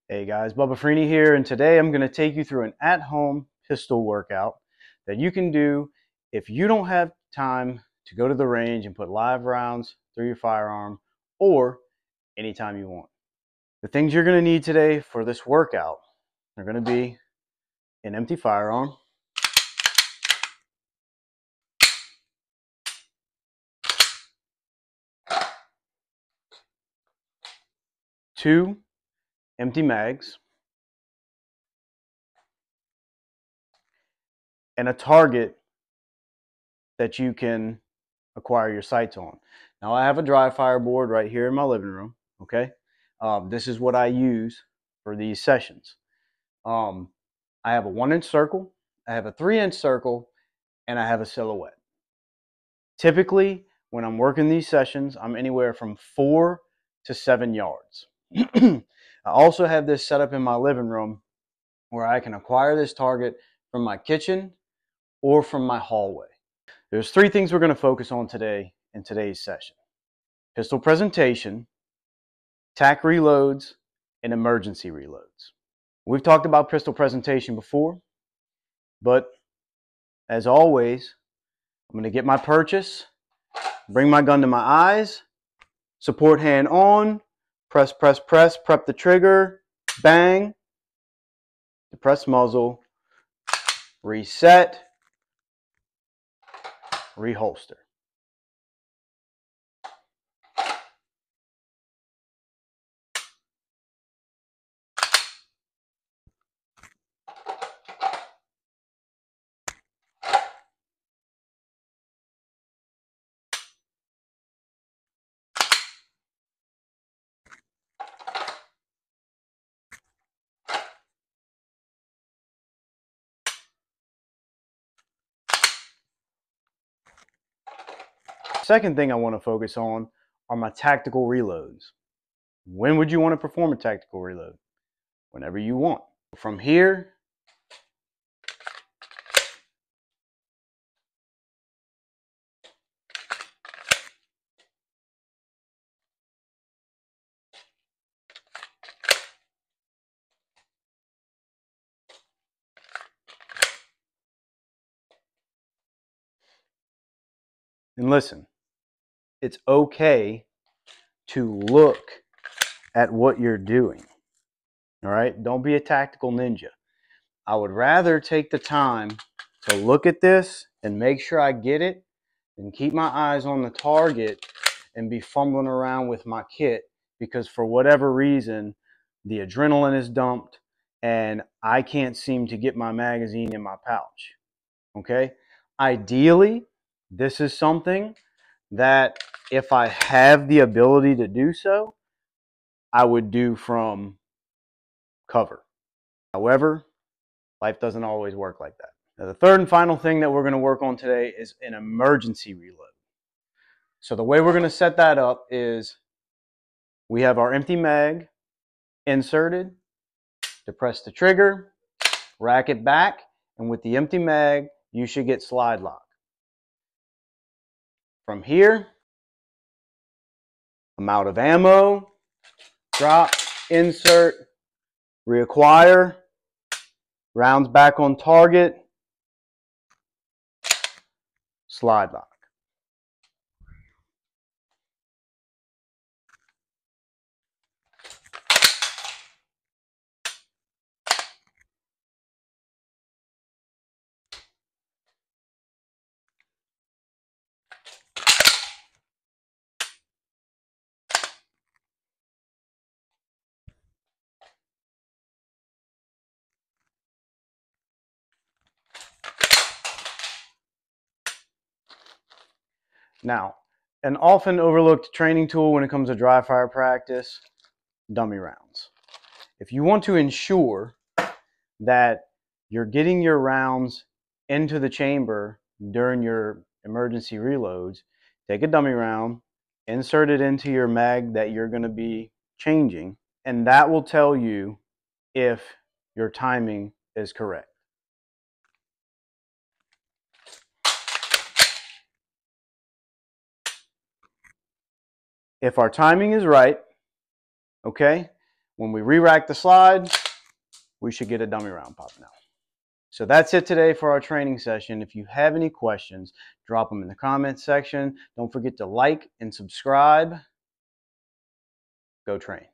Hey guys, Bubba Freeney here, and today I'm going to take you through an at-home pistol workout that you can do if you don't have time to go to the range and put live rounds through your firearm, or anytime you want. The things you're going to need today for this workout are going to be an empty firearm, two empty mags, and a target that you can acquire your sights on. Now I have a dry fire board right here in my living room. Okay, this is what I use for these sessions. I have a 1-inch circle, I have a 3-inch circle, and I have a silhouette. Typically, when I'm working these sessions, I'm anywhere from 4 to 7 yards. I also have this set up in my living room where I can acquire this target from my kitchen or from my hallway. There's 3 things we're going to focus on today in today's session: pistol presentation, tack reloads, and emergency reloads. We've talked about pistol presentation before, but as always, I'm going to get my purchase, bring my gun to my eyes, support hand on, press, press, press, prep the trigger, bang, depress muzzle, reset, reholster. Second thing I want to focus on are my tactical reloads. When would you want to perform a tactical reload? Whenever you want. From here, and listen, it's okay to look at what you're doing. All right? Don't be a tactical ninja. I would rather take the time to look at this and make sure I get it than keep my eyes on the target and be fumbling around with my kit because for whatever reason, the adrenaline is dumped and I can't seem to get my magazine in my pouch. Okay? Ideally, this is something that if I have the ability to do so, I would do from cover. However, life doesn't always work like that. Now, the third and final thing that we're going to work on today is an emergency reload. So the way we're going to set that up is we have our empty mag inserted, depress the trigger, rack it back, and with the empty mag, you should get slide lock. From here, I'm out of ammo, drop, insert, reacquire, rounds back on target, slide lock. Now, an often overlooked training tool when it comes to dry fire practice, dummy rounds. If you want to ensure that you're getting your rounds into the chamber during your emergency reloads, take a dummy round, insert it into your mag that you're going to be changing, and that will tell you if your timing is correct. If our timing is right, okay, when we re-rack the slide, we should get a dummy round popping out. So that's it today for our training session. If you have any questions, drop them in the comments section. Don't forget to like and subscribe. Go train.